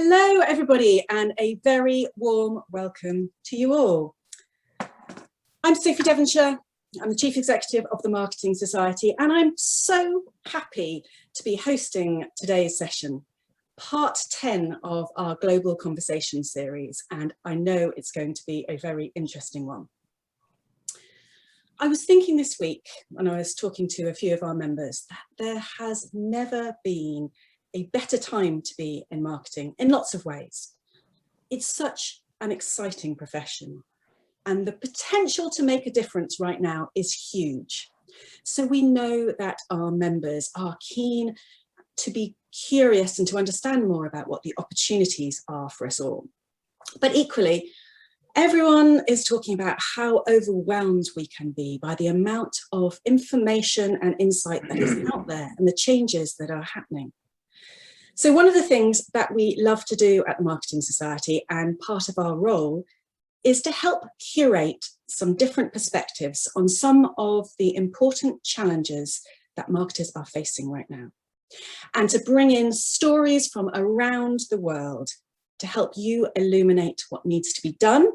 Hello, everybody, and a very warm welcome to you all. I'm Sophie Devonshire. I'm the Chief Executive of the Marketing Society, and I'm so happy to be hosting today's session, part 10 of our Global Conversation series, and I know it's going to be a very interesting one. I was thinking this week, when I was talking to a few of our members, that there has never been a better time to be in marketing in lots of ways. It's such an exciting profession, and the potential to make a difference right now is huge. So we know that our members are keen to be curious and to understand more about what the opportunities are for us all. But equally, everyone is talking about how overwhelmed we can be by the amount of information and insight that is out there and the changes that are happening. So one of the things that we love to do at the Marketing Society, and part of our role, is to help curate some different perspectives on some of the important challenges that marketers are facing right now, and to bring in stories from around the world to help you illuminate what needs to be done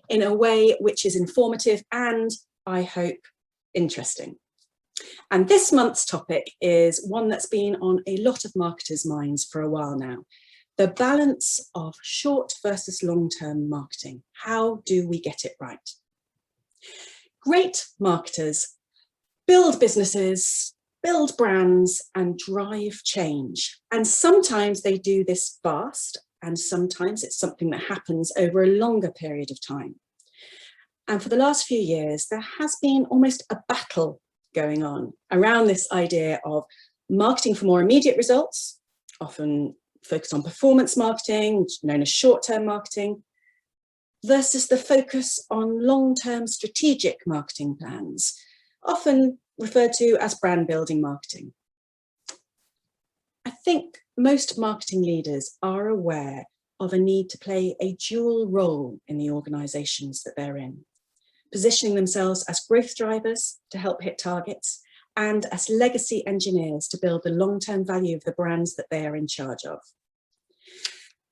in a way which is informative and, I hope, interesting. And this month's topic is one that's been on a lot of marketers' minds for a while now: the balance of short versus long-term marketing. How do we get it right? Great marketers build businesses, build brands, and drive change. And sometimes they do this fast, and sometimes it's something that happens over a longer period of time. And for the last few years, there has been almost a battle going on around this idea of marketing for more immediate results, often focused on performance marketing, known as short-term marketing, versus the focus on long-term strategic marketing plans, often referred to as brand building marketing. I think most marketing leaders are aware of a need to play a dual role in the organizations that they're in, positioning themselves as growth drivers to help hit targets, and as legacy engineers to build the long-term value of the brands that they are in charge of.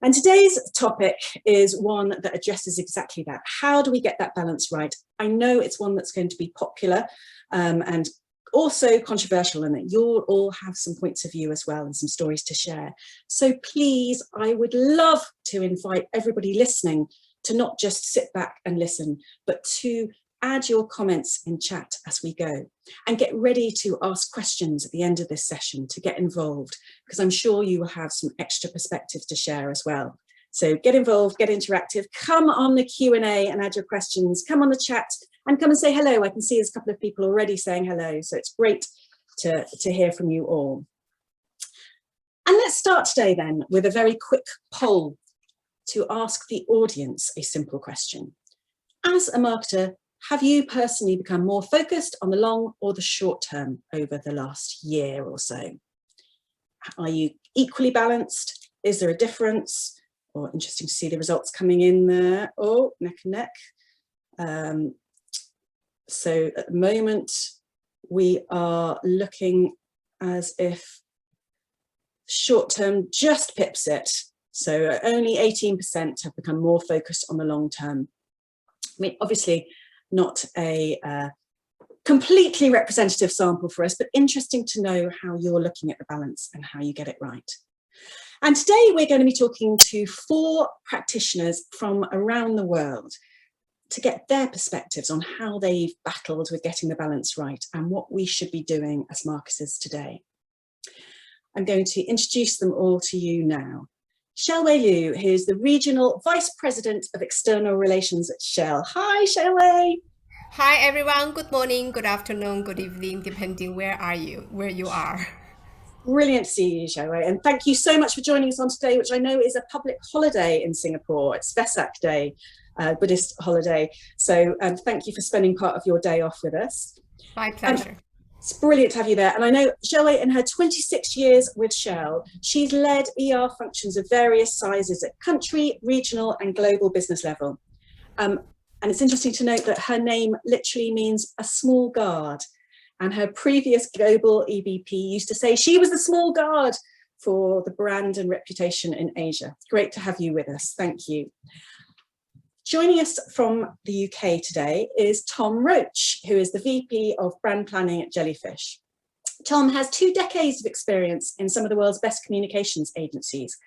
And today's topic is one that addresses exactly that. How do we get that balance right? I know it's one that's going to be popular and also controversial, and that you'll all have some points of view as well and some stories to share. So please, I would love to invite everybody listening to not just sit back and listen, but to add your comments in chat as we go, and get ready to ask questions at the end of this session to get involved, because I'm sure you will have some extra perspectives to share as well. So get involved, get interactive, come on the Q&A and add your questions, come on the chat and come and say hello. I can see there's a couple of people already saying hello, so it's great to hear from you all. And let's start today then with a very quick poll to ask the audience a simple question. As a marketer, have you personally become more focused on the long or the short term over the last year or so? Are you equally balanced? Is there a difference? Or interesting to see the results coming in there. Oh, neck and neck. So at the moment, we are looking as if short term just pips it. So only 18% have become more focused on the long term. I mean, obviously not a completely representative sample for us, but interesting to know how you're looking at the balance and how you get it right. And today we're going to be talking to 4 practitioners from around the world to get their perspectives on how they've battled with getting the balance right and what we should be doing as marketers today. I'm going to introduce them all to you now. Xiaowei Liu, who is the Regional Vice President of External Relations at Shell. Hi, Xiaowei. Hi, everyone. Good morning, good afternoon, good evening, depending where you are. Brilliant to see you, Xiaowei. And thank you so much for joining us on today, which I know is a public holiday in Singapore. It's Vesak Day, Buddhist holiday. So thank you for spending part of your day off with us. My pleasure. It's brilliant to have you there. And I know Xiaowei, in her 26 years with Shell, she's led ER functions of various sizes at country, regional and global business level. And it's interesting to note that her name literally means a small guard. And her previous global EVP used to say she was the small guard for the brand and reputation in Asia. Great to have you with us. Thank you. Joining us from the UK today is Tom Roach, who is the VP of Brand Planning at Jellyfish. Tom has 2 decades of experience in some of the world's best communications agencies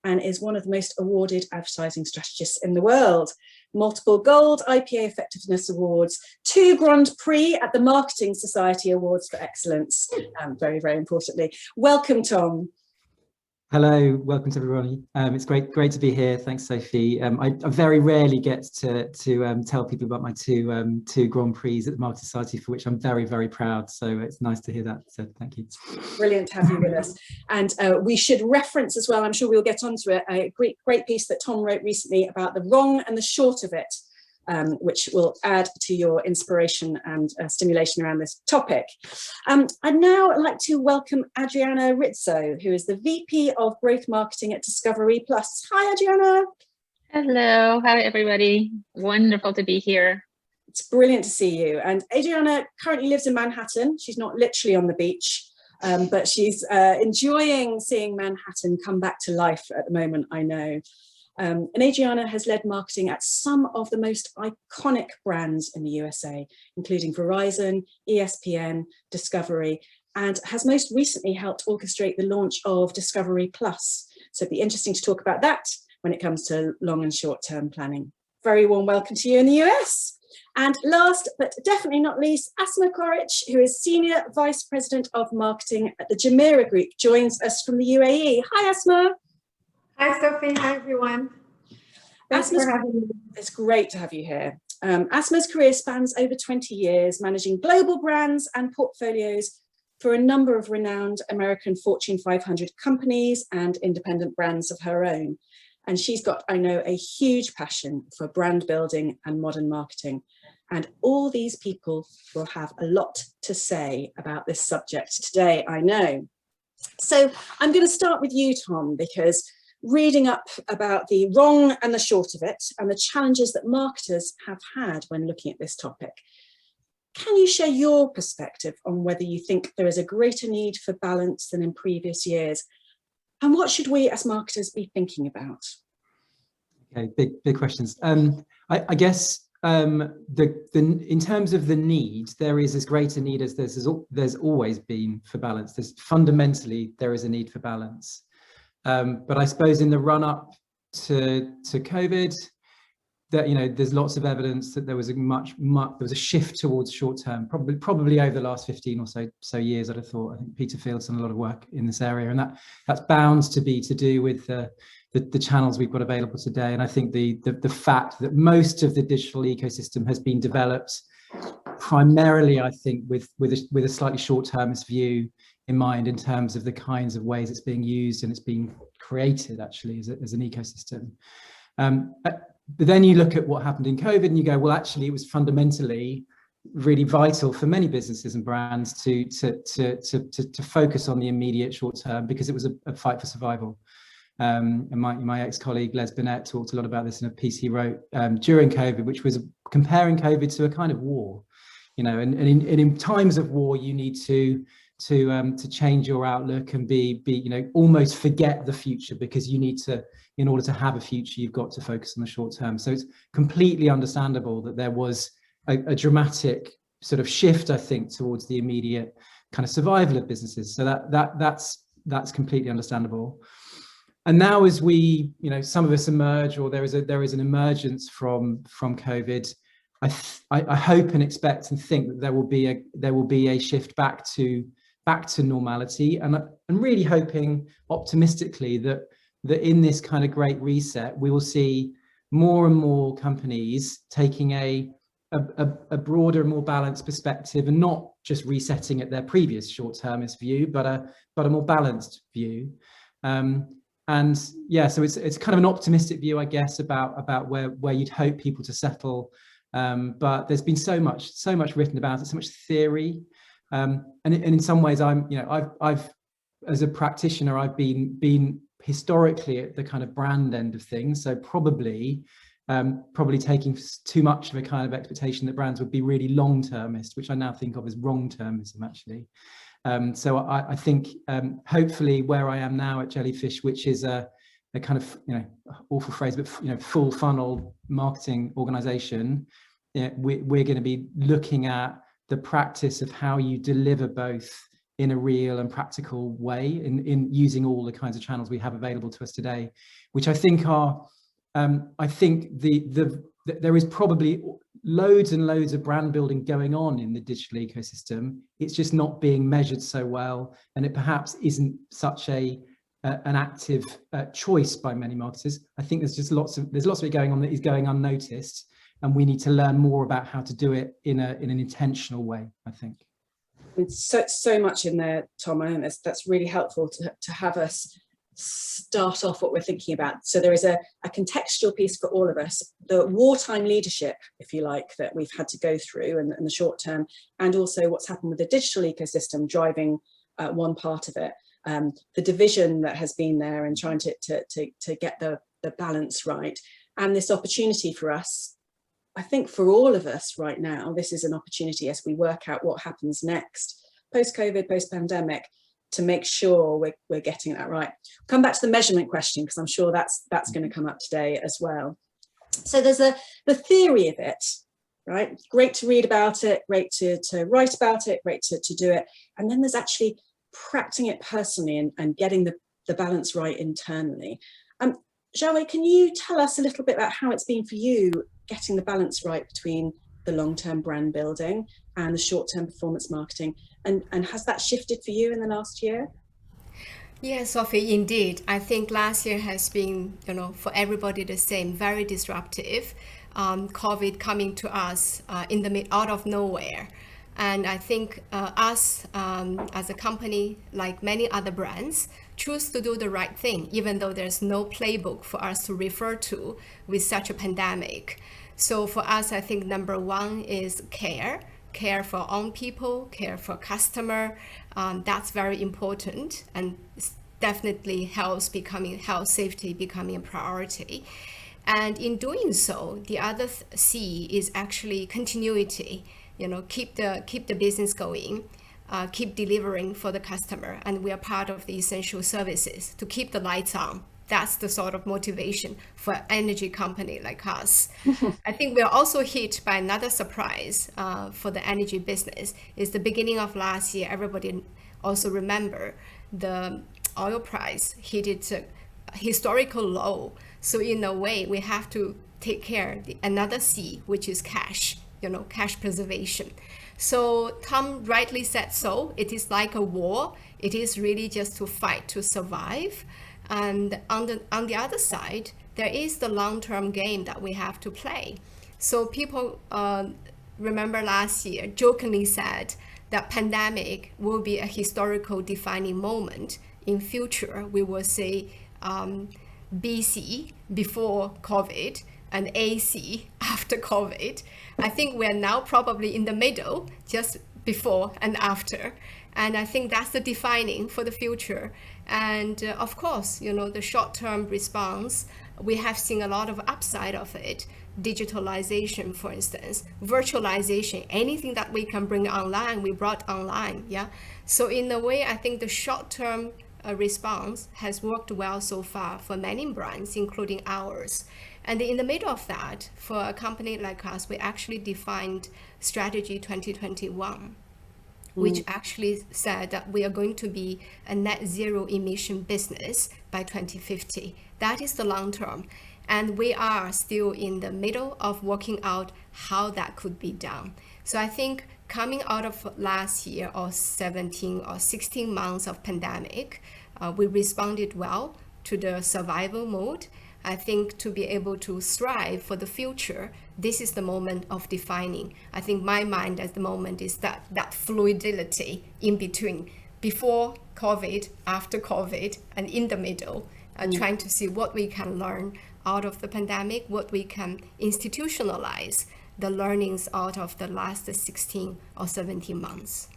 and is one of the most awarded advertising strategists in the world. Multiple Gold IPA Effectiveness Awards, 2 Grand Prix at the Marketing Society Awards for Excellence, very, very importantly. Welcome, Tom. Hello, welcome to everybody. It's great to be here. Thanks, Sophie. I very rarely get to tell people about my two Grand Prix at the Marketing Society, for which I'm very, very proud. So it's nice to hear that. So thank you. Brilliant to have you with us. And we should reference as well, I'm sure we'll get onto it, a great piece that Tom wrote recently about the wrong and the short of it, which will add to your inspiration and stimulation around this topic. I'd now like to welcome Adriana Rizzo, who is the VP of Growth Marketing at Discovery Plus. Hi, Adriana. Hello, hi everybody. Wonderful to be here. It's brilliant to see you. And Adriana currently lives in Manhattan. She's not literally on the beach, but she's enjoying seeing Manhattan come back to life at the moment, I know. And Adriana has led marketing at some of the most iconic brands in the USA, including Verizon, ESPN, Discovery, and has most recently helped orchestrate the launch of Discovery Plus. So it'd be interesting to talk about that when it comes to long and short-term planning. Very warm welcome to you in the US. And last, but definitely not least, Asmaa Quorrich, who is Senior Vice President of Marketing at the Jumeirah Group, joins us from the UAE. Hi, Asmaa. Hi, Sophie. Hi, everyone. Thanks for having me. It's great to have you here. Asmaa's career spans over 20 years, managing global brands and portfolios for a number of renowned American Fortune 500 companies and independent brands of her own. And she's got, I know, a huge passion for brand building and modern marketing. And all these people will have a lot to say about this subject today, I know. So I'm going to start with you, Tom, because reading up about the wrong and the short of it and the challenges that marketers have had when looking at this topic. Can you share your perspective on whether you think there is a greater need for balance than in previous years? And what should we as marketers be thinking about? Okay, big questions. I guess in terms of the need, there is as great a need as there's always been for balance. Fundamentally, there is a need for balance. But I suppose in the run-up to COVID, that there's lots of evidence that there was a shift towards short-term, probably over the last 15 or so years. I'd have thought. I think Peter Field's done a lot of work in this area, and that's bound to be to do with the channels we've got available today. And I think the fact that most of the digital ecosystem has been developed primarily, I think, with a slightly short-termist view in mind, in terms of the kinds of ways it's being used and it's being created actually as an ecosystem. But then you look at what happened in COVID and you go, well, actually it was fundamentally really vital for many businesses and brands to focus on the immediate short term, because it was a fight for survival. And my ex-colleague Les Burnett talked a lot about this in a piece he wrote during COVID, which was comparing COVID to a kind of war. And in times of war, you need to change your outlook and be almost forget the future, because you need to, in order to have a future, you've got to focus on the short term. So it's completely understandable that there was a dramatic sort of shift, I think, towards the immediate kind of survival of businesses. So that's completely understandable. And now, as we, some of us emerge, or there is an emergence from COVID, I hope and expect and think that there will be a shift back to normality, and I'm really hoping optimistically that in this kind of great reset, we will see more and more companies taking a broader, more balanced perspective, and not just resetting at their previous short-termist view, but a more balanced view. And yeah, so it's kind of an optimistic view, I guess, about where you'd hope people to settle. But there's been so much written about it, so much theory. And in some ways, I've as a practitioner, I've been historically at the kind of brand end of things. So probably probably taking too much of a kind of expectation that brands would be really long-termist, which I now think of as wrong-termism, actually. So I think hopefully where I am now at Jellyfish, which is a kind of, awful phrase, but full funnel marketing organization, we're going to be looking at the practice of how you deliver both in a real and practical way in using all the kinds of channels we have available to us today, which I think are, I think there is probably loads and loads of brand building going on in the digital ecosystem. It's just not being measured so well, and it perhaps isn't such an active choice by many marketers. I think there's lots of it going on that is going unnoticed, and we need to learn more about how to do it in an intentional way, I think. It's so much in there, Tom. I think that's really helpful to have us start off what we're thinking about. So there is a contextual piece for all of us, the wartime leadership, if you like, that we've had to go through in the short term, and also what's happened with the digital ecosystem driving one part of it, the division that has been there and trying to get the balance right, and this opportunity for us. I think for all of us right now, this is an opportunity as we work out what happens next, post-COVID, post-pandemic, to make sure we're getting that right. Come back to the measurement question, because I'm sure that's going to come up today as well. So there's the theory of it, right? Great to read about it, great to write about it, great to do it. And then there's actually practicing it personally and getting the balance right internally. Xiaowei, can you tell us a little bit about how it's been for you getting the balance right between the long-term brand building and the short-term performance marketing, and has that shifted for you in the last year? Yeah, Sophie, indeed. I think last year has been, for everybody the same, very disruptive. COVID coming to us out of nowhere. And I think us as a company, like many other brands, choose to do the right thing, even though there's no playbook for us to refer to with such a pandemic. So for us, I think number one is care for our own people, care for customer. That's very important, and definitely health safety becoming a priority. And in doing so, the other C is actually continuity. Keep the business going, keep delivering for the customer, and we are part of the essential services to keep the lights on. That's the sort of motivation for an energy company like us. I think we're also hit by another surprise for the energy business. Is the beginning of last year, everybody also remember the oil price hit its historical low. So in a way, we have to take care of another C, which is cash. Cash preservation. So Tom rightly said so. It is like a war. It is really just to fight to survive. And on the other side, there is the long-term game that we have to play. So people remember last year jokingly said that pandemic will be a historical defining moment. In future, we will say BC, before COVID, and AC, after COVID. I think we're now probably in the middle, just before and after. And I think that's the defining for the future. And of course, the short-term response, we have seen a lot of upside of it. Digitalization, for instance, virtualization, anything that we can bring online, we brought online, yeah? So in a way, I think the short-term response has worked well so far for many brands, including ours. And in the middle of that, for a company like us, we actually defined Strategy 2021, which actually said that we are going to be a net zero emission business by 2050. That is the long term. And we are still in the middle of working out how that could be done. So I think coming out of last year or 17 or 16 months of pandemic, we responded well to the survival mode. I think to be able to strive for the future, this is the moment of defining. I think my mind at the moment is that fluidity in between, before COVID, after COVID, and in the middle, trying to see what we can learn out of the pandemic, what we can institutionalize, the learnings out of the last 16 or 17 months.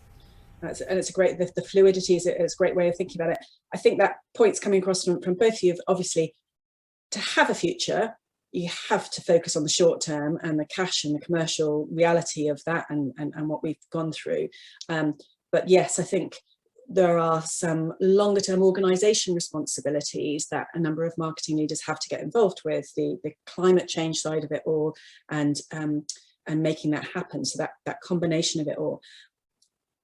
And it's a great, the fluidity is a great way of thinking about it. I think that point's coming across from both of you, obviously, to have a future, you have to focus on the short term and the cash and the commercial reality of that and what we've gone through. But yes, I think there are some longer term organisation responsibilities that a number of marketing leaders have to get involved with, the climate change side of it all, and making that happen. So that combination of it all.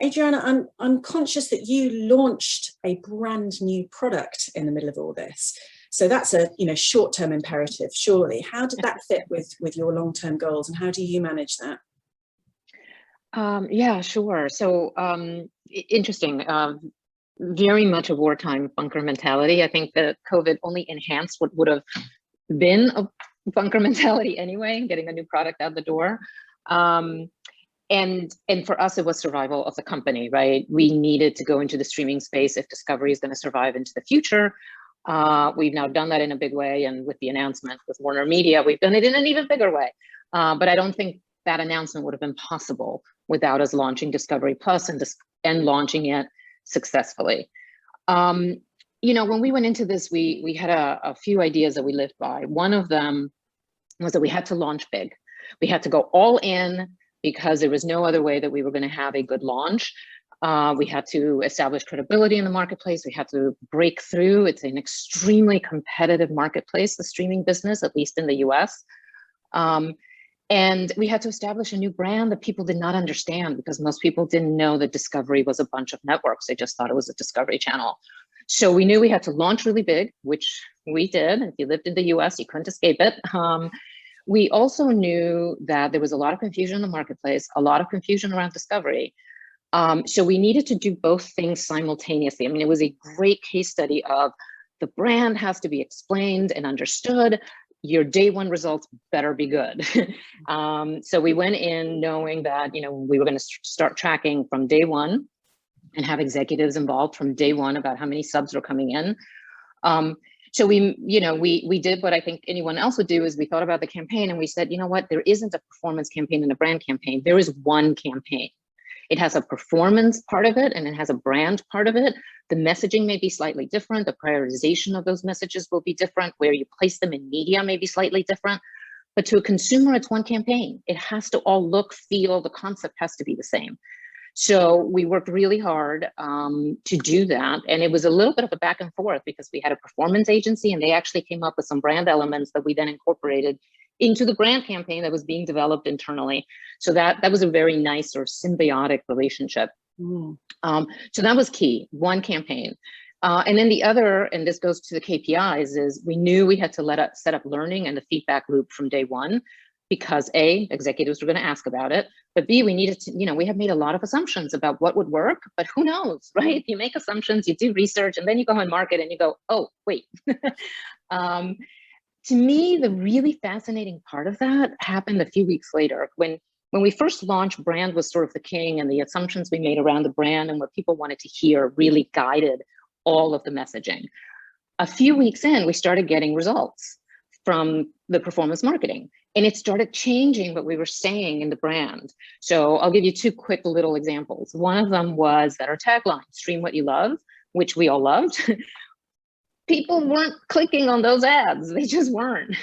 Adriana, I'm conscious that you launched a brand new product in the middle of all this. So that's a short-term imperative, surely. How did that fit with your long-term goals, and how do you manage that? Yeah, sure. So interesting. Very much a wartime bunker mentality. I think that COVID only enhanced what would have been a bunker mentality anyway, getting a new product out the door. And for us, it was survival of the company, right? We needed to go into the streaming space if Discovery is going to survive into the future. We've now done that in a big way, and with the announcement with Warner Media, we've done it in an even bigger way. But I don't think that announcement would have been possible without us launching Discovery Plus and launching it successfully. When we went into this, we had a few ideas that we lived by. One of them was that we had to launch big. We had to go all in because there was no other way that we were going to have a good launch. We had to establish credibility in the marketplace. We had to break through. It's an extremely competitive marketplace, the streaming business, at least in the US. And we had to establish a new brand that people did not understand, because most people didn't know that Discovery was a bunch of networks. They just thought it was a Discovery Channel. So we knew we had to launch really big, which we did. If you lived in the US, you couldn't escape it. We also knew that there was a lot of confusion in the marketplace, a lot of confusion around Discovery. So we needed to do both things simultaneously. I mean, it was a great case study of the brand has to be explained and understood. Your day one results better be good. So we went in knowing that, we were going to start tracking from day one and have executives involved from day one about how many subs were coming in. So we did what I think anyone else would do, is we thought about the campaign and we said, you know what, there isn't a performance campaign and a brand campaign. There is one campaign. It has a performance part of it and it has a brand part of it. The messaging may be slightly different. The prioritization of those messages will be different. Where you place them in media may be slightly different. But to a consumer, it's one campaign. It has to all look, feel, the concept has to be the same. So we worked really hard to do that. And it was a little bit of a back and forth, because we had a performance agency and they actually came up with some brand elements that we then incorporated into the brand campaign that was being developed internally. So that was a very nice or symbiotic relationship. So that was key, one campaign. And then the other, and this goes to the KPIs, is we knew we had to set up learning and the feedback loop from day one, because A, executives were going to ask about it, but B, we needed to, we have made a lot of assumptions about what would work, but who knows, right? You make assumptions, you do research, and then you go and market and you go, oh, wait. To me, the really fascinating part of that happened a few weeks later. When we first launched, brand was sort of the king, and the assumptions we made around the brand and what people wanted to hear really guided all of the messaging. A few weeks in, we started getting results from the performance marketing, and it started changing what we were saying in the brand. So I'll give you two quick little examples. One of them was that our tagline, stream what you love, which we all loved. People weren't clicking on those ads. They just weren't.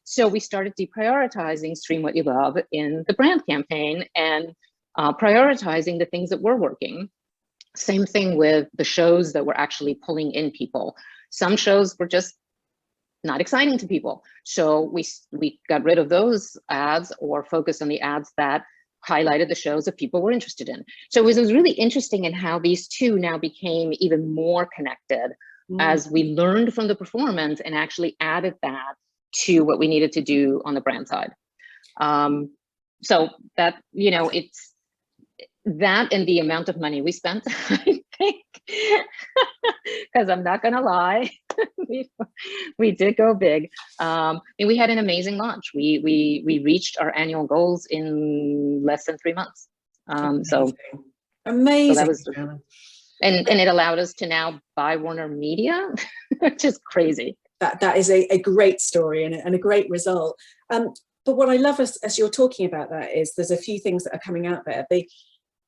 So we started deprioritizing stream what you love in the brand campaign and prioritizing the things that were working. Same thing with the shows that were actually pulling in people. Some shows were just not exciting to people. So we got rid of those ads or focused on the ads that highlighted the shows that people were interested in. So it was really interesting in how these two now became even more connected as we learned from the performance and actually added that to what we needed to do on the brand side. So that, it's that, and the amount of money we spent, I think, because I'm not gonna lie, we did go big. And we had an amazing launch. We reached our annual goals in less than 3 months. Amazing. So that was, and it allowed us to now buy Warner Media, which is crazy. That is a great story and a great result. But what I love as you're talking about that is there's a few things that are coming out there.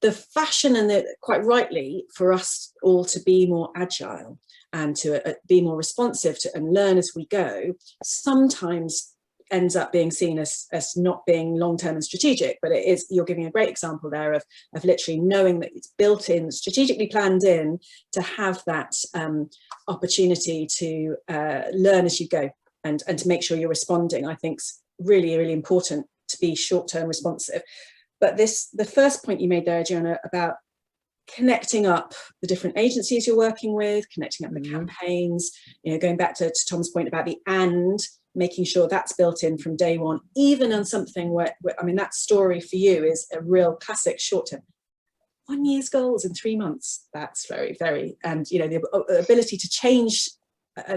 the fashion and quite rightly for us all to be more agile and to be more responsive to and learn as we go sometimes ends up being seen as not being long-term and strategic, but it is, you're giving a great example there of literally knowing that it's built in, strategically planned in to have that opportunity to learn as you go and to make sure you're responding. I think is really, really important to be short-term responsive. But the first point you made there, Adriana, about connecting up the different agencies you're working with, connecting up the campaigns, going back to Tom's point about making sure that's built in from day one, even on something where I mean, that story for you is a real classic short-term. 1 year's goals in 3 months, that's very, very, and the ability to change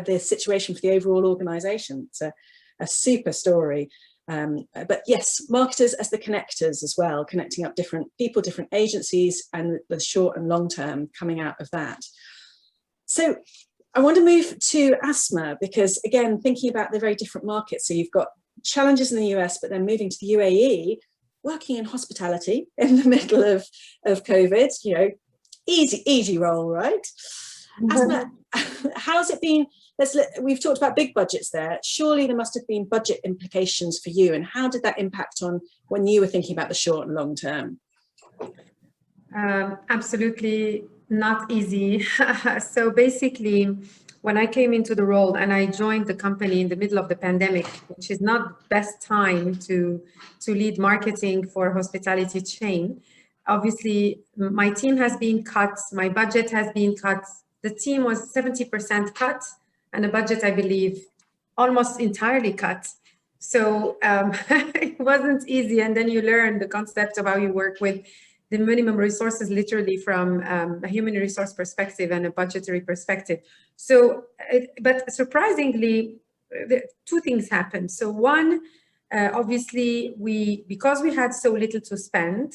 the situation for the overall organization. It's a super story. But yes, marketers as the connectors as well, connecting up different people, different agencies, and the short and long term coming out of that. So I want to move to Asmaa, because again, thinking about the very different markets. So you've got challenges in the US, but then moving to the UAE, working in hospitality in the middle of COVID, easy role, right? Asmaa, how's it been? We've talked about big budgets there. Surely there must have been budget implications for you. And how did that impact on when you were thinking about the short and long term? Absolutely not easy. So basically, when I came into the role and I joined the company in the middle of the pandemic, which is not the best time to lead marketing for a hospitality chain, obviously my team has been cut, my budget has been cut. The team was 70% cut, and the budget, I believe, almost entirely cut. So it wasn't easy. And then you learn the concept of how you work with the minimum resources, literally from a human resource perspective and a budgetary perspective. So, but surprisingly, two things happened. So one, obviously, because we had so little to spend,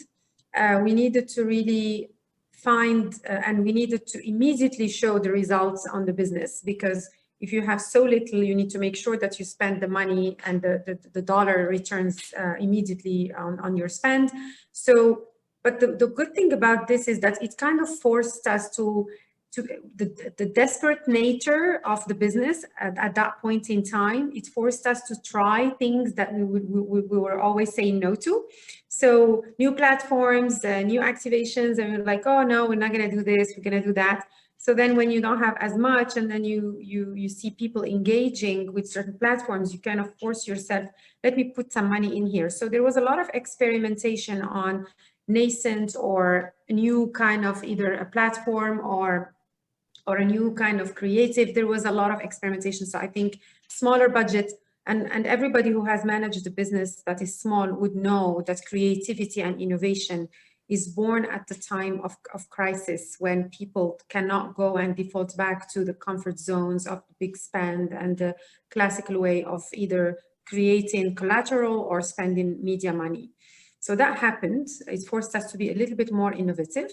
we needed to really find and we needed to immediately show the results on the business, because if you have so little, you need to make sure that you spend the money and the dollar returns immediately on your spend. So, but the good thing about this is that it kind of forced us to the desperate nature of the business at that point in time. It forced us to try things that we were always saying no to. So new platforms, new activations, and we're like, oh no, we're not going to do this, we're going to do that. So then when you don't have as much, and then you see people engaging with certain platforms, you kind of force yourself, let me put some money in here. So there was a lot of experimentation on nascent or a new kind of either a platform or a new kind of creative. There was a lot of experimentation. So I think smaller budget, and everybody who has managed a business that is small would know that creativity and innovation is born at the time of crisis, when people cannot go and default back to the comfort zones of the big spend and the classical way of either creating collateral or spending media money. So that happened. It forced us to be a little bit more innovative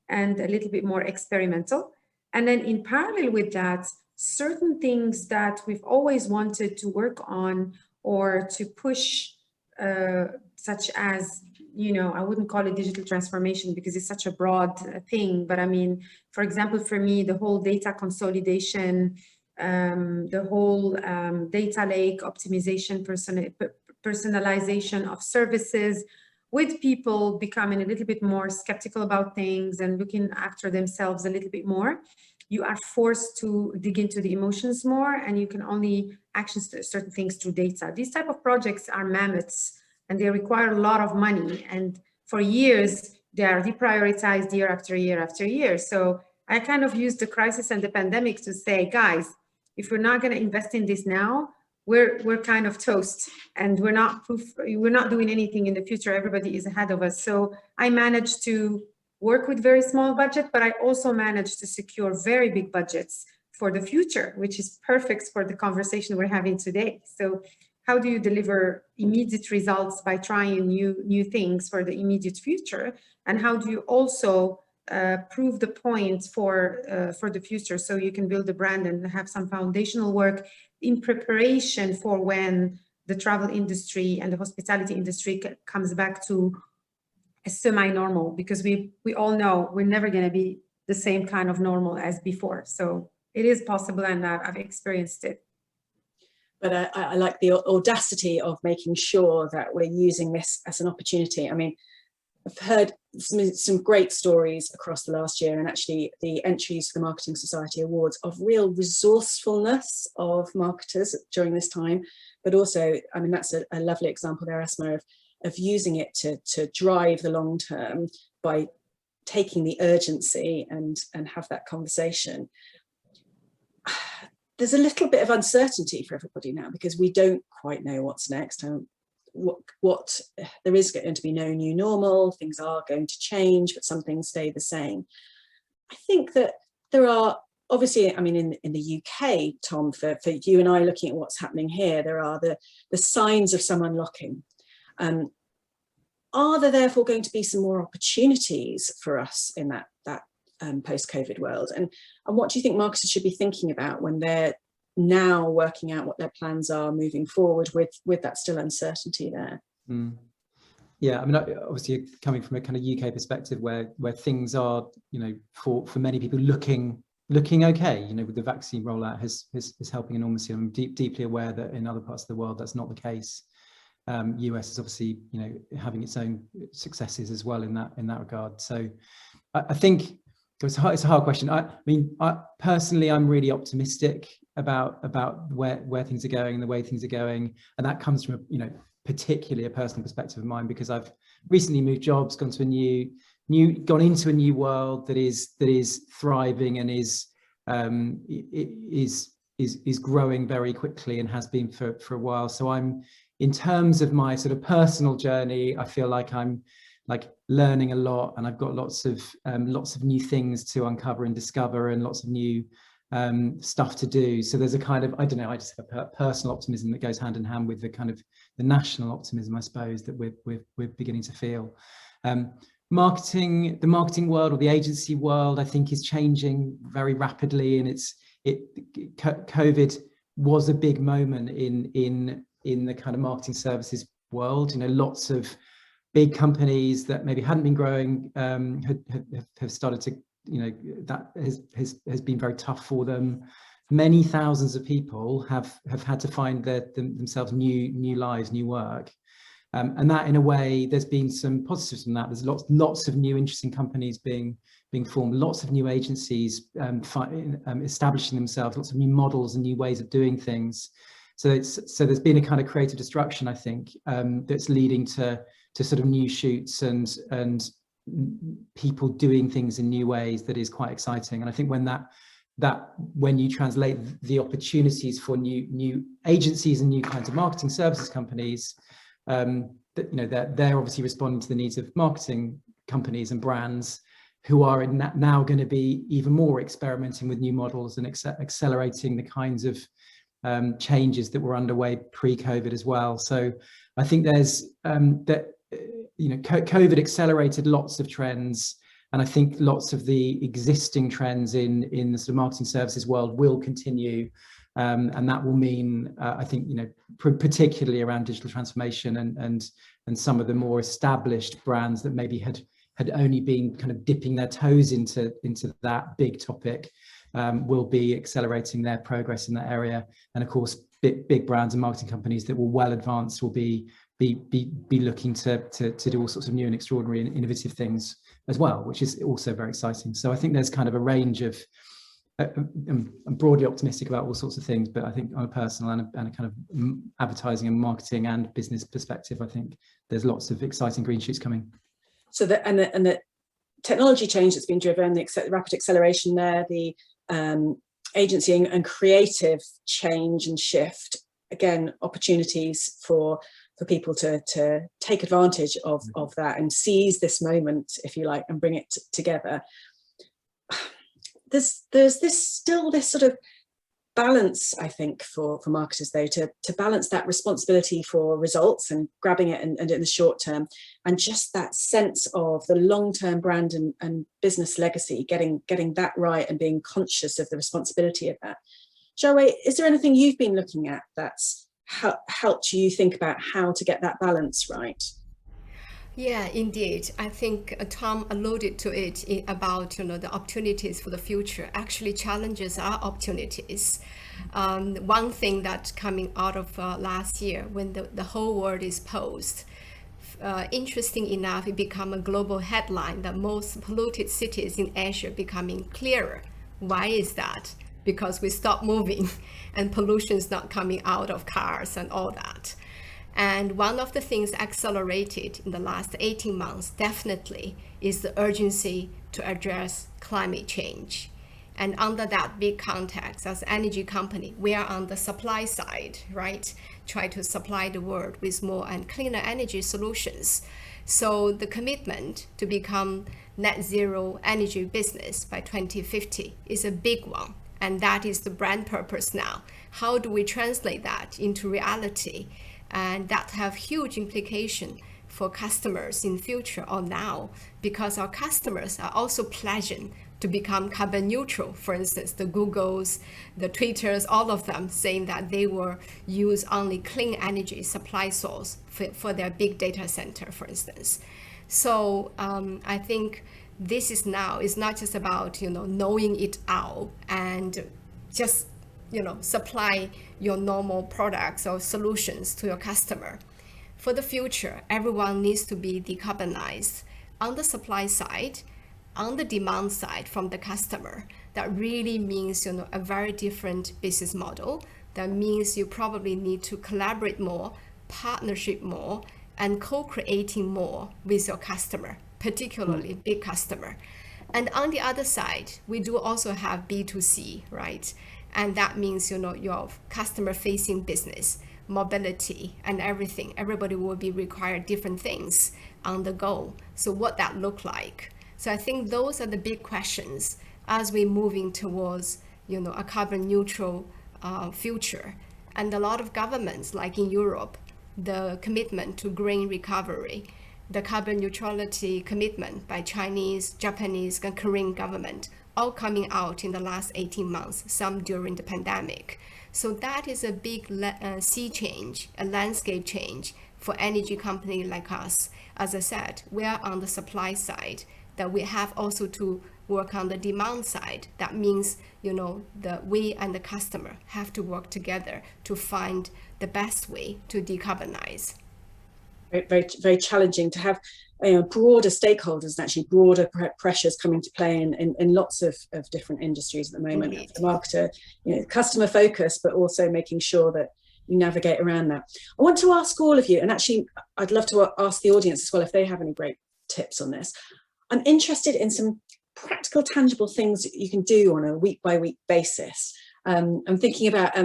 and a little bit more experimental. And then in parallel with that, certain things that we've always wanted to work on or to push, such as, I wouldn't call it digital transformation because it's such a broad thing. But I mean, for example, for me, the whole data consolidation, the whole data lake optimization, personalization of services, with people becoming a little bit more skeptical about things and looking after themselves a little bit more, you are forced to dig into the emotions more, and you can only action certain things through data. These type of projects are mammoths, and they require a lot of money. And for years, they are deprioritized year after year after year. So I kind of used the crisis and the pandemic to say, guys, if we're not going to invest in this now, we're kind of toast, and we're not doing anything in the future. Everybody is ahead of us. So I managed to work with very small budget, but I also managed to secure very big budgets for the future, which is perfect for the conversation we're having today. So how do you deliver immediate results by trying new things for the immediate future? And how do you also prove the point for the future, so you can build a brand and have some foundational work in preparation for when the travel industry and the hospitality industry comes back to semi-normal, because we all know we're never going to be the same kind of normal as before. So it is possible, and I've experienced it. But I like the audacity of making sure that we're using this as an opportunity. I mean, I've heard some great stories across the last year, and actually the entries to the Marketing Society Awards of real resourcefulness of marketers during this time. But also, I mean, that's a lovely example there, Asmaa, of using it to drive the long term by taking the urgency and have that conversation. There's a little bit of uncertainty for everybody now, because we don't quite know what's next. What there is going to be no new normal. Things are going to change, but some things stay the same. I think that there are, obviously, I mean, in the UK, Tom, for you and I looking at what's happening here, there are the signs of some unlocking. Are there therefore going to be some more opportunities for us in that post-COVID world? And what do you think marketers should be thinking about when they're now working out what their plans are moving forward with that still uncertainty there? Yeah, I mean, obviously coming from a kind of UK perspective where things are, you know, for many people looking okay, you know, with the vaccine rollout is helping enormously. I'm deeply aware that in other parts of the world that's not the case. US is obviously, you know, having its own successes as well in that regard. So I think it's a hard question. I mean, personally, I'm really optimistic about where things are going and the way things are going, and that comes from particularly a personal perspective of mine, because I've recently moved jobs, gone into a new world that is thriving and is growing very quickly and has been for a while. So I'm, in terms of my sort of personal journey, I feel like I'm learning a lot, and I've got lots of new things to uncover and discover, and lots of new stuff to do. So there's a kind of, I don't know, I just have a personal optimism that goes hand in hand with the kind of the national optimism, I suppose, that we're beginning to feel. The marketing world, or the agency world, I think is changing very rapidly, and COVID was a big moment in the kind of marketing services world. You know, lots of big companies that maybe hadn't been growing have started to, you know, that has been very tough for them. Many thousands of people have had to find themselves new lives, new work, and that, in a way, there's been some positives from that. There's lots of new interesting companies being formed, lots of new agencies establishing themselves, lots of new models and new ways of doing things. So there's been a kind of creative destruction, I think, that's leading to sort of new shoots and people doing things in new ways that is quite exciting. And I think when you translate the opportunities for new agencies and new kinds of marketing services companies, that, you know, they're obviously responding to the needs of marketing companies and brands who are now going to be even more experimenting with new models and accelerating the kinds of changes that were underway pre-COVID as well. So I think there's COVID accelerated lots of trends, and I think lots of the existing trends in the sort of marketing services world will continue, and that will mean, I think, you know, particularly around digital transformation and some of the more established brands that maybe had only been kind of dipping their toes into that big topic, will be accelerating their progress in that area. And of course, big brands and marketing companies that were well advanced will be looking to do all sorts of new and extraordinary and innovative things as well, which is also very exciting. So I think there's kind of a range of, I'm broadly optimistic about all sorts of things, but I think on a personal and a kind of advertising and marketing and business perspective, I think there's lots of exciting green shoots coming. So the technology change that's been driven, the rapid acceleration there, the agency and creative change and shift, again, opportunities for people to take advantage of that and seize this moment, if you like, and bring it together. There's still this sort of balance, I think, for marketers, though, to balance that responsibility for results and grabbing it and in the short term, and just that sense of the long-term brand and business legacy, getting that right and being conscious of the responsibility of that. Xiaowei, is there anything you've been looking at that's helped you think about how to get that balance right? Yeah, indeed. I think Tom alluded to it about the opportunities for the future. Actually, challenges are opportunities. One thing that's coming out of last year, when the whole world is posed, interesting enough, it became a global headline that most polluted cities in Asia becoming clearer. Why is that? Because we stop moving and pollution is not coming out of cars and all that. And one of the things accelerated in the last 18 months definitely is the urgency to address climate change. And under that big context, as an energy company, we are on the supply side, right? Try to supply the world with more and cleaner energy solutions. So the commitment to become net zero energy business by 2050 is a big one. And that is the brand purpose now. How do we translate that into reality? And that have huge implication for customers in future or now, because our customers are also pledging to become carbon neutral. For instance, the Googles, the Twitters, all of them saying that they will use only clean energy supply source for their big data center, for instance. So I think this is now, it's not just about, knowing it out and just supply your normal products or solutions to your customer. For the future, everyone needs to be decarbonized on the supply side, on the demand side from the customer. That really means, a very different business model. That means you probably need to collaborate more, partnership more, and co-creating more with your customer, particularly big customer. And on the other side, we do also have B2C, right? And that means, your customer-facing business, mobility, and everything. Everybody will be required different things on the go. So what that look like? So I think those are the big questions as we're moving towards, a carbon neutral future. And a lot of governments, like in Europe, the commitment to green recovery, the carbon neutrality commitment by Chinese, Japanese, and Korean government, all coming out in the last 18 months, some during the pandemic. So that is a big sea change, a landscape change for energy company like us. As I said, we are on the supply side, that we have also to work on the demand side. That means, we and the customer have to work together to find the best way to decarbonize. Very, very, very challenging to have broader stakeholders and actually broader pressures coming to play in lots of different industries at the moment. Indeed. The marketer, customer focus, but also making sure that you navigate around that. I want to ask all of you, and actually I'd love to ask the audience as well if they have any great tips on this. I'm interested in some practical, tangible things that you can do on a week-by-week basis. I'm thinking about,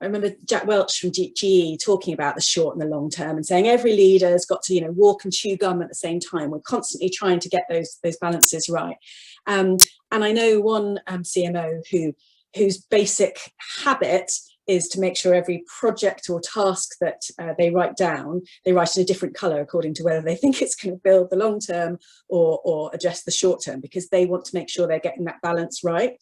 I remember Jack Welch from GE talking about the short and the long term and saying every leader has got to, walk and chew gum at the same time. We're constantly trying to get those balances right. And I know one CMO whose basic habit is to make sure every project or task that they write down, they write in a different color according to whether they think it's going to build the long term or address the short term, because they want to make sure they're getting that balance right.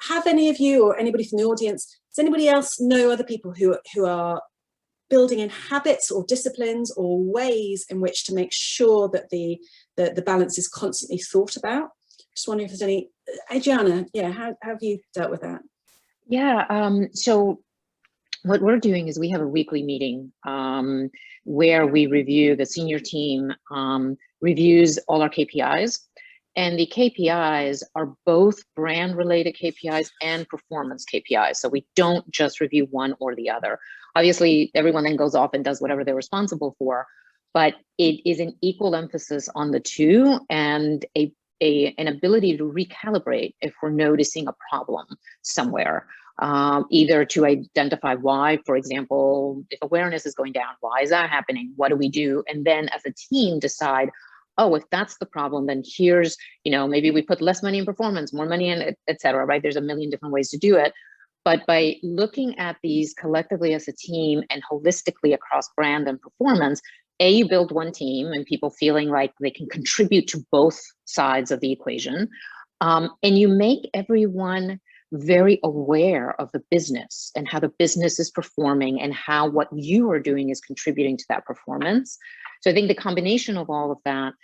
Have any of you or anybody from the audience, does anybody else know other people who are building in habits or disciplines or ways in which to make sure that the balance is constantly thought about? Just wondering if there's any. Adriana, how have you dealt with that? Yeah, so what we're doing is we have a weekly meeting where we review, the senior team reviews all our KPIs. And the KPIs are both brand related KPIs and performance KPIs. So we don't just review one or the other. Obviously, everyone then goes off and does whatever they're responsible for, but it is an equal emphasis on the two and an ability to recalibrate if we're noticing a problem somewhere, either to identify why, for example, if awareness is going down, why is that happening? What do we do? And then as a team decide, oh, if that's the problem, then here's, maybe we put less money in performance, more money in, et cetera, right? There's a million different ways to do it. But by looking at these collectively as a team and holistically across brand and performance, you build one team and people feeling like they can contribute to both sides of the equation. And you make everyone very aware of the business and how the business is performing and how what you are doing is contributing to that performance. So I think the combination of all of that,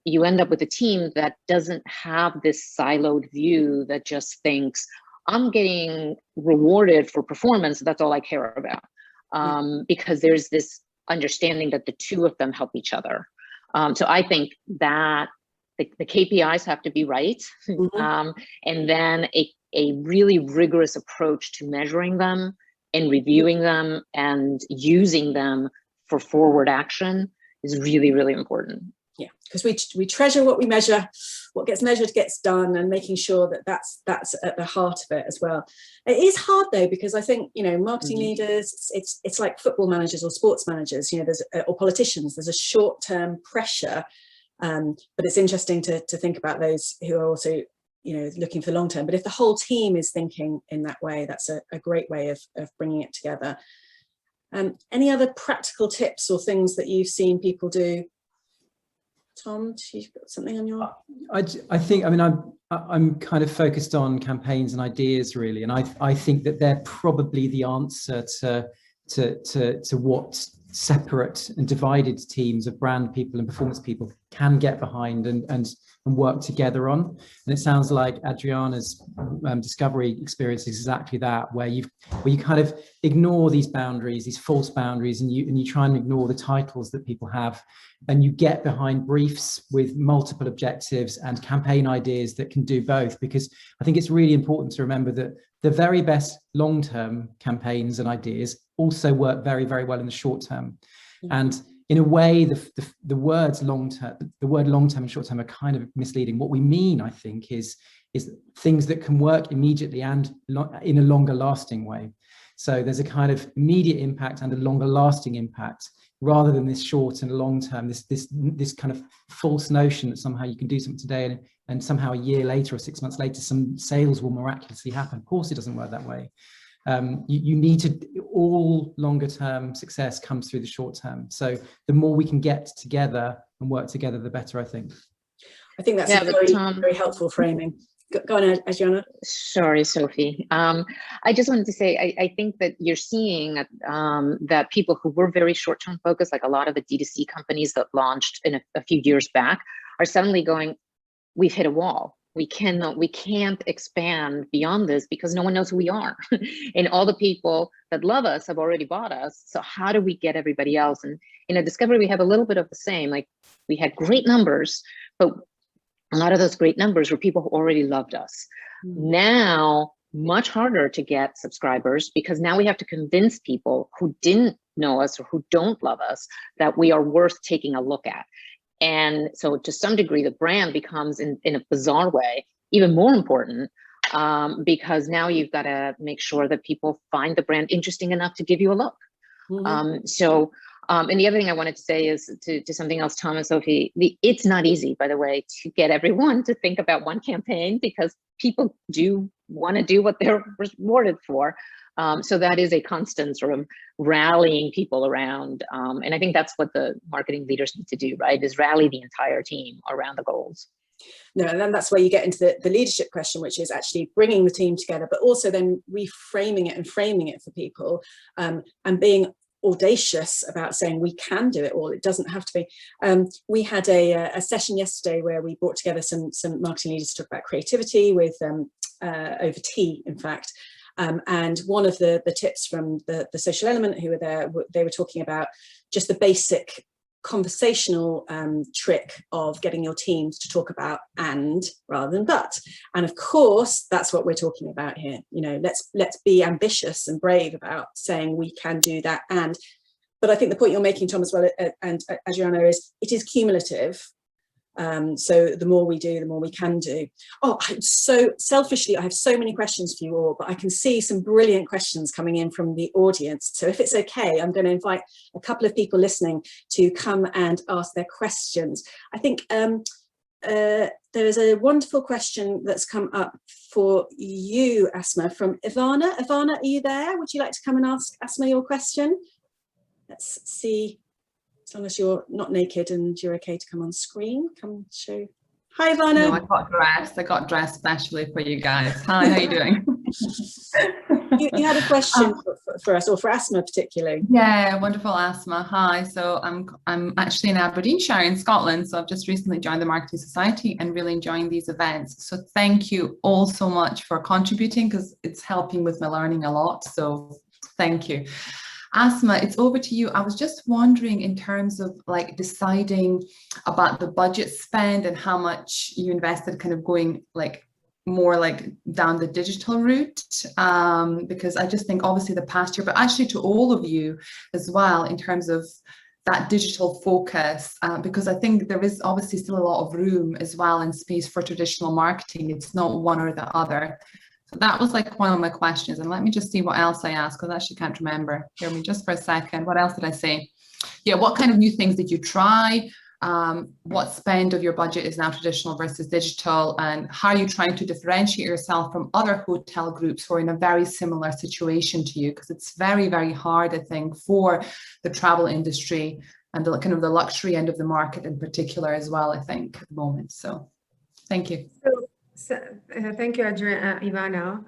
you end up with a team that doesn't have this siloed view that just thinks, I'm getting rewarded for performance, that's all I care about. Because there's this understanding that the two of them help each other. So I think that the KPIs have to be right, and then a really rigorous approach to measuring them and reviewing them and using them for forward action is really, really important. Yeah, because we treasure what we measure. What gets measured gets done, and making sure that that's at the heart of it as well. It is hard though, because I think, you know, marketing leaders, it's like football managers or sports managers, you know, or politicians. There's a short-term pressure, but it's interesting to think about those who are also, you know, looking for long term. But if the whole team is thinking in that way, that's a great way of bringing it together. Any other practical tips or things that you've seen people do? Tom, you've got something on your... I think, I mean, I'm kind of focused on campaigns and ideas really, and I think that they're probably the answer to what separate and divided teams of brand people and performance people can get behind and work together on. And it sounds like Adriana's discovery experience is exactly that, where you kind of ignore these boundaries, these false boundaries, and you try and ignore the titles that people have, and you get behind briefs with multiple objectives and campaign ideas that can do both. Because I think it's really important to remember that the very best long-term campaigns and ideas also work very, very well in the short term. And in a way, the words long-term, the word long-term and short-term are kind of misleading. What we mean, I think, is things that can work immediately and in a longer lasting way. So there's a kind of immediate impact and a longer lasting impact, rather than this short and long term, this kind of false notion that somehow you can do something today and somehow a year later or 6 months later, some sales will miraculously happen. Of course, it doesn't work that way. You need to, all longer term success comes through the short term. So the more we can get together and work together, the better, I think. I think that's a very, very helpful framing. Go on, Adriana. Sorry, Sophie. I just wanted to say, I think that you're seeing that people who were very short-term focused, like a lot of the D2C companies that launched in a few years back, are suddenly going, we've hit a wall. We can't expand beyond this because no one knows who we are. And all the people that love us have already bought us. So how do we get everybody else? And in a discovery, we have a little bit of the same. Like, we had great numbers, but a lot of those great numbers were people who already loved us. Now, much harder to get subscribers, because now we have to convince people who didn't know us or who don't love us that we are worth taking a look at. And so to some degree, the brand becomes, in a bizarre way, even more important, because now you've got to make sure that people find the brand interesting enough to give you a look. And the other thing I wanted to say is to something else, Tom and Sophie, it's not easy, by the way, to get everyone to think about one campaign, because people do want to do what they're rewarded for. So that is a constant sort of rallying people around. And I think that's what the marketing leaders need to do, right? Is rally the entire team around the goals. No, and then that's where you get into the leadership question, which is actually bringing the team together, but also then reframing it and framing it for people, and being audacious about saying we can do it all. It doesn't have to be. We had a session yesterday where we brought together some marketing leaders to talk about creativity with over tea, in fact. And one of the tips from the social element who were there, they were talking about just the basic conversational trick of getting your teams to talk about and rather than but. And of course, that's what we're talking about here. You know, let's be ambitious and brave about saying we can do that. But I think the point you're making, Tom, as well, and Adriana, is it is cumulative. So the more we do, the more we can do. Oh, I'm so selfishly, I have so many questions for you all, but I can see some brilliant questions coming in from the audience. So if it's okay, I'm going to invite a couple of people listening to come and ask their questions. I think there is a wonderful question that's come up for you, Asmaa, from Ivana. Ivana, are you there? Would you like to come and ask Asmaa your question? Let's see. As long as you're not naked and you're okay to come on screen, come show. Hi, Ivana. No, I got dressed especially for you guys. Hi, how are you doing? You had a question for us, or for Asmaa particularly. Yeah, wonderful, Asmaa. Hi. So I'm actually in Aberdeenshire in Scotland. So I've just recently joined the Marketing Society and really enjoying these events. So thank you all so much for contributing, because it's helping with my learning a lot. So thank you. Asmaa, it's over to you. I was just wondering, in terms of like deciding about the budget spend and how much you invested, kind of going like more like down the digital route, because I just think obviously the past year, but actually to all of you as well, in terms of that digital focus, because I think there is obviously still a lot of room as well in space for traditional marketing. It's not one or the other. So that was like one of my questions. And let me just see what else I asked, because I actually can't remember. Hear me just for a second. What else did I say? Yeah, what kind of new things did you try? What spend of your budget is now traditional versus digital, and how are you trying to differentiate yourself from other hotel groups who are in a very similar situation to you? Because it's very, very hard, I think, for the travel industry and the kind of the luxury end of the market in particular as well, I think, at the moment. So thank you. Thank you, Ivana.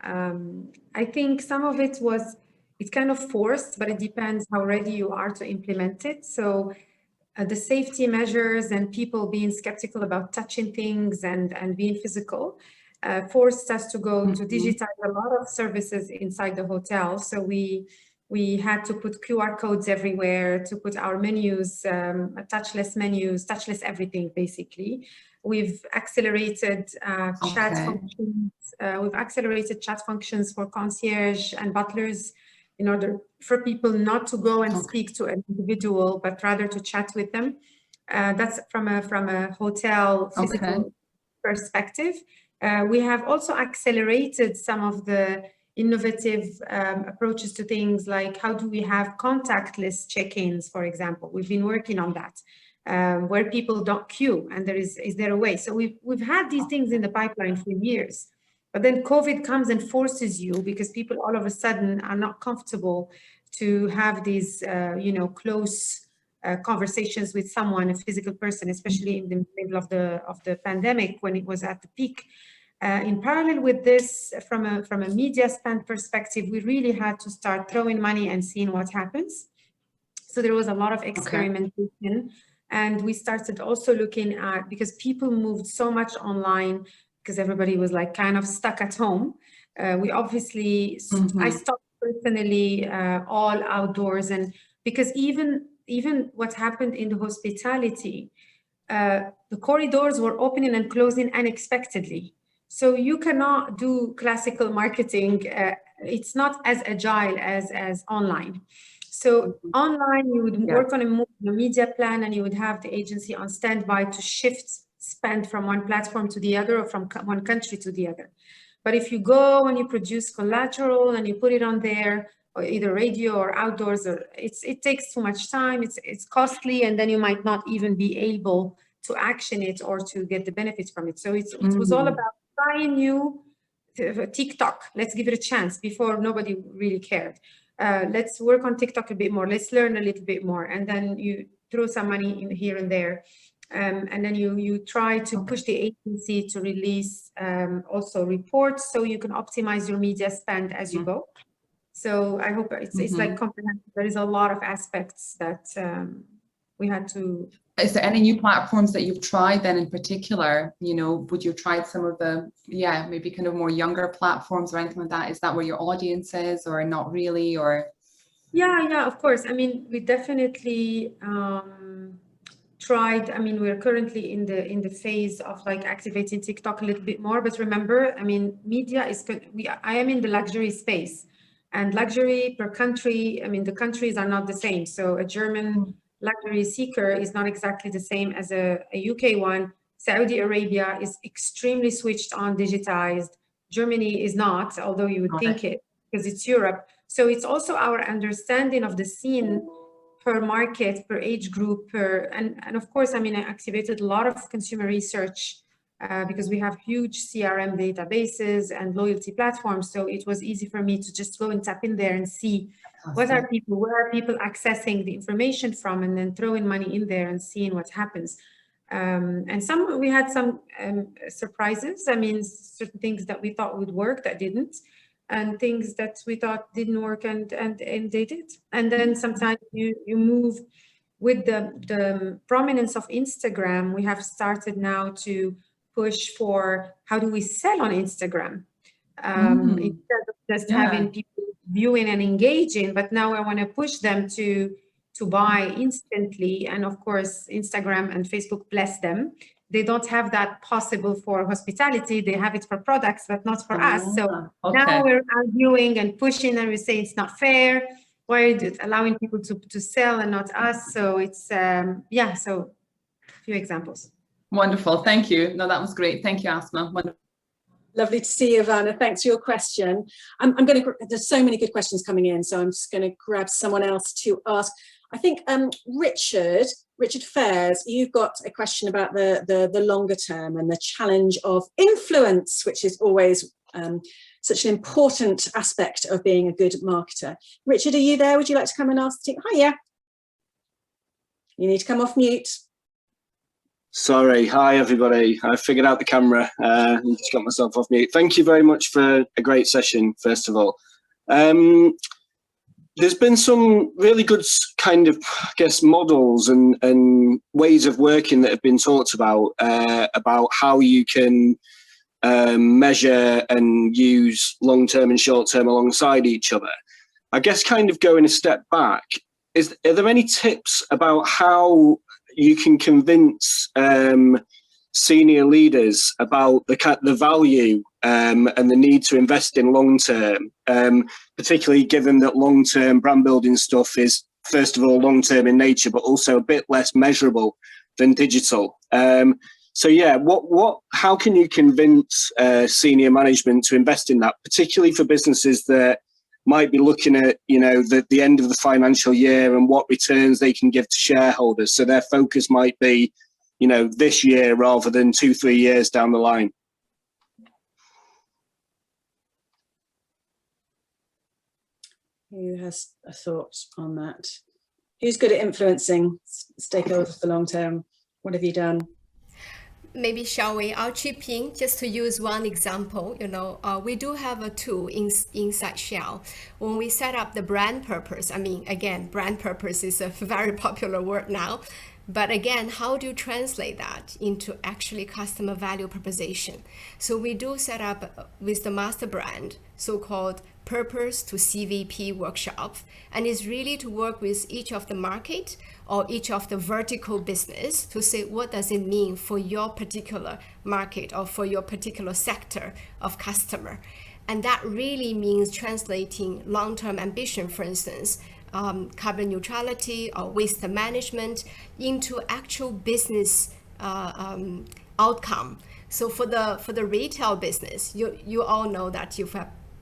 I think some of it was, it's kind of forced, but it depends how ready you are to implement it. So the safety measures and people being skeptical about touching things and being physical forced us to go to digitize a lot of services inside the hotel. So we had to put QR codes everywhere, to put our menus, touchless everything, basically. We've accelerated chat functions. We've accelerated chat functions for concierge and butlers, in order for people not to go and speak to an individual, but rather to chat with them. That's from a hotel physical perspective. We have also accelerated some of the innovative approaches to things, like how do we have contactless check-ins, for example. We've been working on that, where people don't queue, and is there a way? So we've had these things in the pipeline for years. But then COVID comes and forces you, because people all of a sudden are not comfortable to have these, close conversations with someone, a physical person, especially in the middle of the pandemic, when it was at the peak. In parallel with this, from a media spend perspective, we really had to start throwing money and seeing what happens. So there was a lot of experimentation, and we started also looking at, because people moved so much online, because everybody was like kind of stuck at home. We obviously, I stopped personally all outdoors, and because even what happened in the hospitality, the corridors were opening and closing unexpectedly. So you cannot do classical marketing. It's not as agile as online. So online, you would work on a media plan, and you would have the agency on standby to shift spend from one platform to the other, or from one country to the other. But if you go and you produce collateral and you put it on there, or either radio or outdoors, or it takes too much time, it's costly, and then you might not even be able to action it or to get the benefits from it. So it was all about trying new TikTok. Let's give it a chance. Before, nobody really cared. Let's work on TikTok a bit more. Let's learn a little bit more. And then you throw some money in here and there. And then you try to push the agency to release also reports, so you can optimize your media spend as you go. So I hope it's like comprehensive. There is a lot of aspects that we had to. Is there any new platforms that you've tried then in particular? Would you have tried some of the, maybe kind of more younger platforms or anything like that? Is that where your audience is, or not really, or? Yeah, of course. I mean, we definitely tried. I mean, we're currently in the phase of like activating TikTok a little bit more. But remember, I mean, media is. I am in the luxury space, and luxury per country. I mean, the countries are not the same. So a German luxury seeker is not exactly the same as a UK one. Saudi Arabia is extremely switched on, digitized. Germany is not, although you would think it, because it's Europe. So it's also our understanding of the scene per market, per age group, and of course, I mean, I activated a lot of consumer research because we have huge CRM databases and loyalty platforms. So it was easy for me to just go and tap in there and see where are people accessing the information from, and then throwing money in there and seeing what happens. And we had some surprises. I mean, certain things that we thought would work that didn't, and things that we thought didn't work and they did. And then sometimes you move with the prominence of Instagram. We have started now to push for how do we sell on Instagram, instead of just having people viewing and engaging, but now I want to push them to buy instantly. And of course, Instagram and Facebook, bless them, they don't have that possible for hospitality. They have it for products, but not for us. So now we're arguing and pushing, and we say it's not fair. Why are you allowing people to sell and not us? So it's, so a few examples. Wonderful, thank you. No, that was great. Thank you, Asmaa. Wonderful. Lovely to see you, Ivana. Thanks for your question. There's so many good questions coming in, so I'm just going to grab someone else to ask. I think Richard Fairs, you've got a question about the longer term and the challenge of influence, which is always such an important aspect of being a good marketer. Richard, are you there? Would you like to come and ask the team? Hiya. You need to come off mute. Sorry, hi everybody. I figured out the camera and just got myself off mute. Thank you very much for a great session, first of all. There's been some really good kind of, I guess, models and ways of working that have been talked about how you can measure and use long-term and short-term alongside each other. I guess kind of going a step back, are there any tips about how you can convince senior leaders about the value and the need to invest in long-term, particularly given that long-term brand building stuff is, first of all, long-term in nature, but also a bit less measurable than digital. So yeah, how can you convince senior management to invest in that, particularly for businesses that might be looking at, the end of the financial year and what returns they can give to shareholders. So their focus might be, this year rather than 2-3 years down the line. Who has a thought on that? Who's good at influencing stakeholders for long term? What have you done? Maybe Xiaowei, I'll chip in just to use one example. We do have a tool inside Xiao. When we set up the brand purpose, again, brand purpose is a very popular word now. But again, how do you translate that into actually customer value proposition? So we do set up with the master brand, so-called purpose to CVP workshop, and it's really to work with each of the market or each of the vertical business to say, what does it mean for your particular market or for your particular sector of customer? And that really means translating long-term ambition, for instance, carbon neutrality or waste management into actual business outcome. So for the retail business, you all know that you've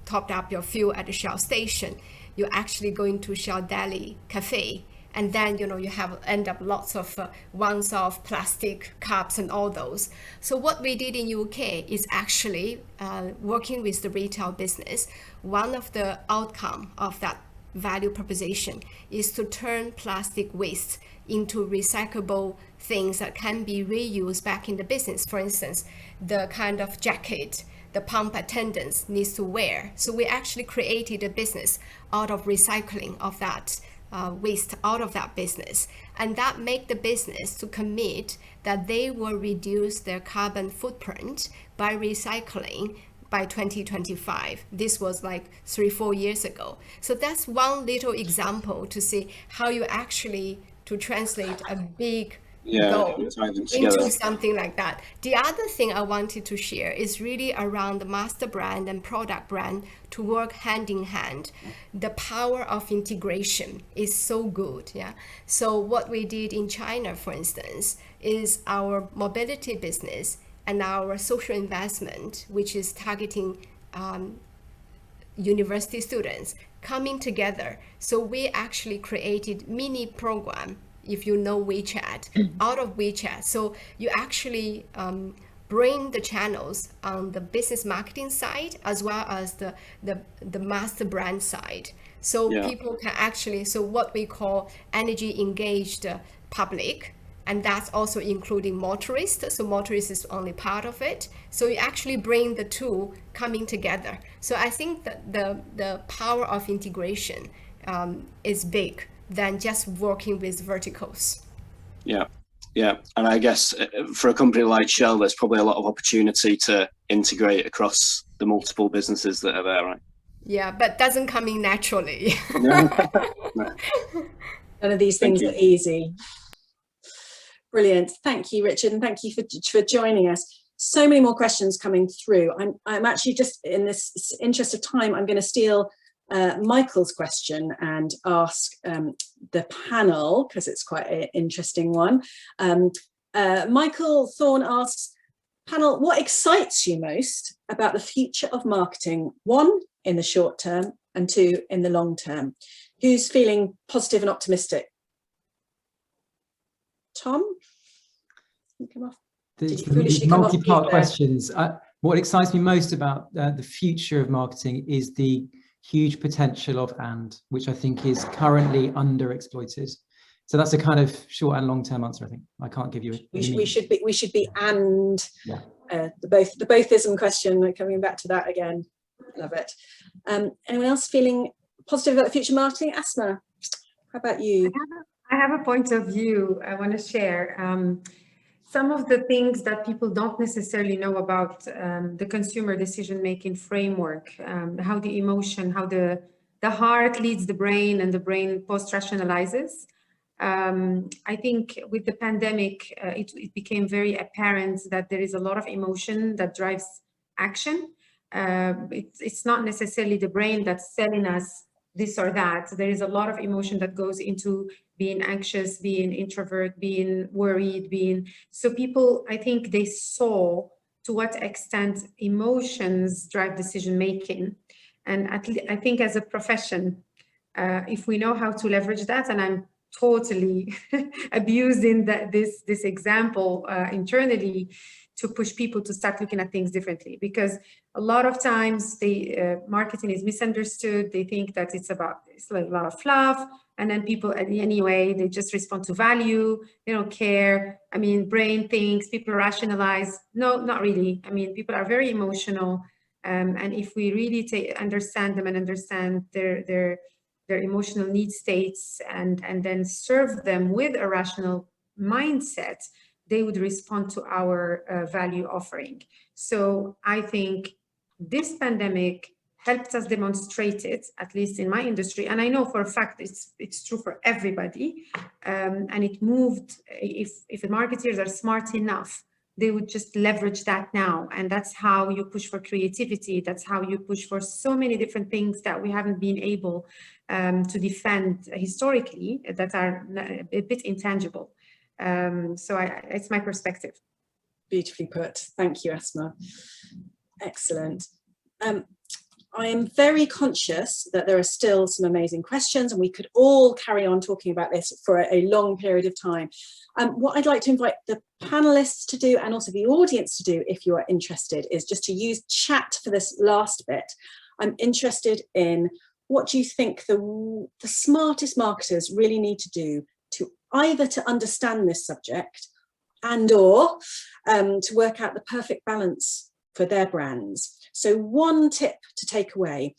topped up your fuel at the Shell station. You're actually going to Shell Deli Cafe, and then you end up lots of once-off plastic cups and all those. So what we did in UK is actually working with the retail business. One of the outcome of that value proposition is to turn plastic waste into recyclable things that can be reused back in the business. For instance, the kind of jacket the pump attendants needs to wear. So we actually created a business out of recycling of that waste out of that business, and that make the business to commit that they will reduce their carbon footprint by recycling by 2025. This was like 3-4 years ago. So that's one little example to see how you actually to translate a big goal into something like that. The other thing I wanted to share is really around the master brand and product brand to work hand in hand. The power of integration is so good. So what we did in China, for instance, is our mobility business and our social investment, which is targeting university students, coming together. So we actually created mini program, if you know WeChat, out of WeChat. So you actually bring the channels on the business marketing side as well as the master brand side. So people can actually, so what we call energy engaged public, and that's also including motorists. So motorists is only part of it. So you actually bring the two coming together. So I think that the power of integration is big than just working with verticals. Yeah, yeah. And I guess for a company like Shell, there's probably a lot of opportunity to integrate across the multiple businesses that are there, right? Yeah, but doesn't come in naturally. No. None of these things are easy. Brilliant. Thank you, Richard, and thank you for joining us. So many more questions coming through. I'm actually just, in this interest of time, I'm going to steal Michael's question and ask the panel, because it's quite an interesting one. Michael Thorne asks, panel, what excites you most about the future of marketing? 1, in the short term, and 2, in the long term. Who's feeling positive and optimistic? Tom? Come off. The multi-part questions. What excites me most about the future of marketing is the huge potential of which I think is currently underexploited. So that's a kind of short and long-term answer. I think I can't give you. We should be yeah. The bothism question. Coming back to that again. Love it. Anyone else feeling positive about the future of marketing? Asmaa, how about you? I have a point of view I want to share. Some of the things that people don't necessarily know about the consumer decision-making framework, how the emotion, how the heart leads the brain and the brain post-rationalizes. I think with the pandemic, it became very apparent that there is a lot of emotion that drives action. It's not necessarily the brain that's telling us this or that. There is a lot of emotion that goes into being anxious, being introvert, being worried, so people, I think they saw to what extent emotions drive decision making. And I think as a profession, if we know how to leverage that, and I'm totally abusing this example internally, to push people to start looking at things differently, because a lot of times marketing is misunderstood. They think that it's like a lot of fluff, and then people anyway, they just respond to value. They don't care. I mean, brain thinks, people rationalize. No, not really. I mean, people are very emotional, and if we really understand them and understand their emotional need states, and then serve them with a rational mindset, they would respond to our value offering. So I think this pandemic helped us demonstrate it, at least in my industry. And I know for a fact it's true for everybody. And it moved, if the marketers are smart enough, they would just leverage that now. And that's how you push for creativity. That's how you push for so many different things that we haven't been able to defend historically, that are a bit intangible. So it's my perspective. Beautifully put. Thank you, Asmaa. Excellent. I am very conscious that there are still some amazing questions, and we could all carry on talking about this for a long period of time. What I'd like to invite the panelists to do, and also the audience to do, if you are interested, is just to use chat for this last bit. I'm interested in what do you think the smartest marketers really need to do to either to understand this subject and or to work out the perfect balance for their brands. So one tip to take away,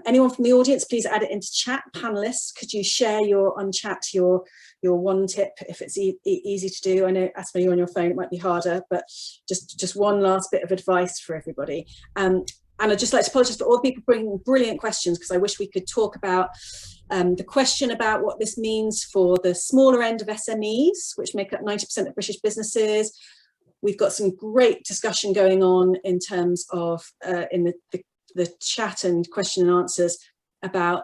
anyone from the audience, please add it into chat. Panelists, could you share on chat your one tip, if it's easy to do? I know, Asmaa, you're on your phone, it might be harder, but just one last bit of advice for everybody. And I'd just like to apologise for all the people bringing brilliant questions, because I wish we could talk about the question about what this means for the smaller end of SMEs, which make up 90% of British businesses. We've got some great discussion going on in terms of in the chat and question and answers about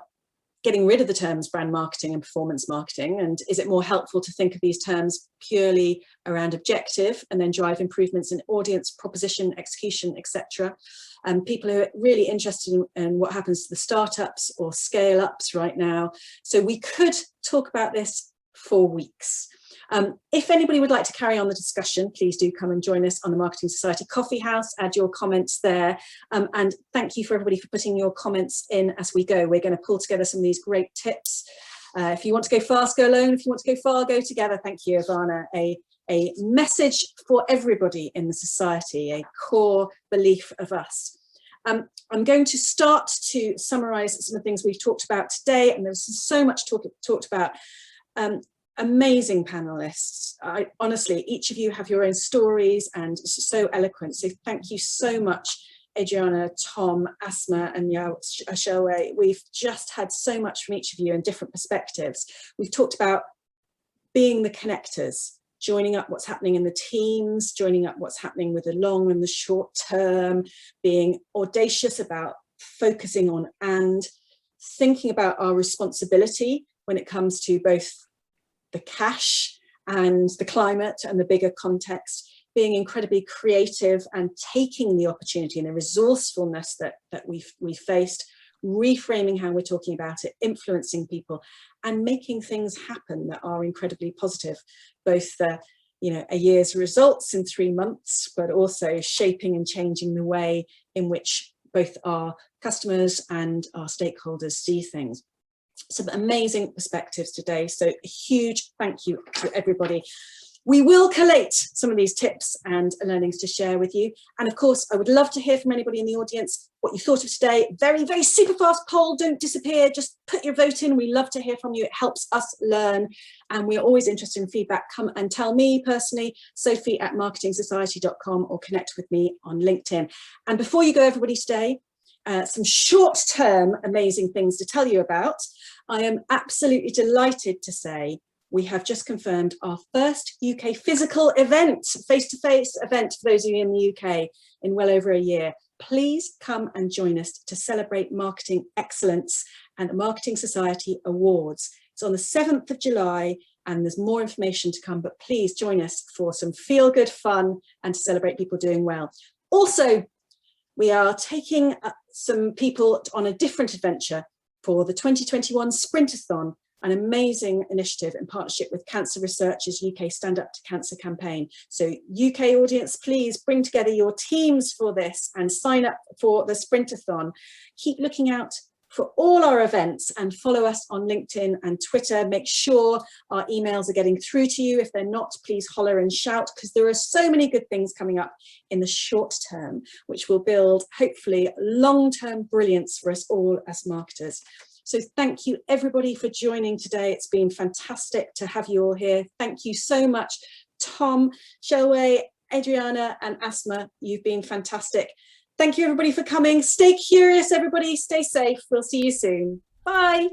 getting rid of the terms brand marketing and performance marketing, and is it more helpful to think of these terms purely around objective and then drive improvements in audience, proposition, execution, etc. And people who are really interested in what happens to the startups or scale ups right now. So we could talk about this for weeks. If anybody would like to carry on the discussion, please do come and join us on the Marketing Society Coffee House, add your comments there. And thank you for everybody for putting your comments in as we go. We're going to pull together some of these great tips If you want to go fast, go alone. If you want to go far, go together. Thank you, Ivana. A message for everybody in the society, a core belief of us. I'm going to start to summarise some of the things we've talked about today, and there's so much talked about. Amazing panelists. Honestly, each of you have your own stories and so eloquent. So thank you so much, Adriana, Tom, Asmaa, and Xiaowei. We've just had so much from each of you in different perspectives. We've talked about being the connectors, joining up what's happening in the teams, joining up what's happening with the long and the short term, being audacious about focusing on and thinking about our responsibility when it comes to both the cash and the climate and the bigger context, being incredibly creative and taking the opportunity and the resourcefulness that we faced, reframing how we're talking about it, influencing people and making things happen that are incredibly positive, both a year's results in 3 months, but also shaping and changing the way in which both our customers and our stakeholders see things. Some amazing perspectives today, so a huge thank you to everybody. We will collate some of these tips and learnings to share with you, and of course I would love to hear from anybody in the audience what you thought of today. Very, very super fast poll, don't disappear, just put your vote in. We love to hear from you, it helps us learn, and we're always interested in feedback. Come and tell me personally, sophie@marketingsociety.com, or connect with me on LinkedIn. And before you go, everybody, today, some short-term amazing things to tell you about. I am absolutely delighted to say we have just confirmed our first UK physical event, face-to-face event for those of you in the UK in well over a year. Please come and join us to celebrate marketing excellence and the Marketing Society Awards. It's on the 7th of July and there's more information to come, but please join us for some feel-good fun and to celebrate people doing well. Also, we are taking some people on a different adventure for the 2021 Sprintathon, an amazing initiative in partnership with Cancer Research's UK Stand Up to Cancer campaign. So UK audience, please bring together your teams for this and sign up for the Sprintathon. Keep looking out for all our events and follow us on LinkedIn and Twitter. Make sure our emails are getting through to you. If they're not, please holler and shout, because there are so many good things coming up in the short term, which will build hopefully long-term brilliance for us all as marketers. So thank you everybody for joining today. It's been fantastic to have you all here. Thank you so much, Tom, Xiaowei, Adriana and Asmaa. You've been fantastic. Thank you everybody for coming. Stay curious, everybody. Stay safe. We'll see you soon. Bye.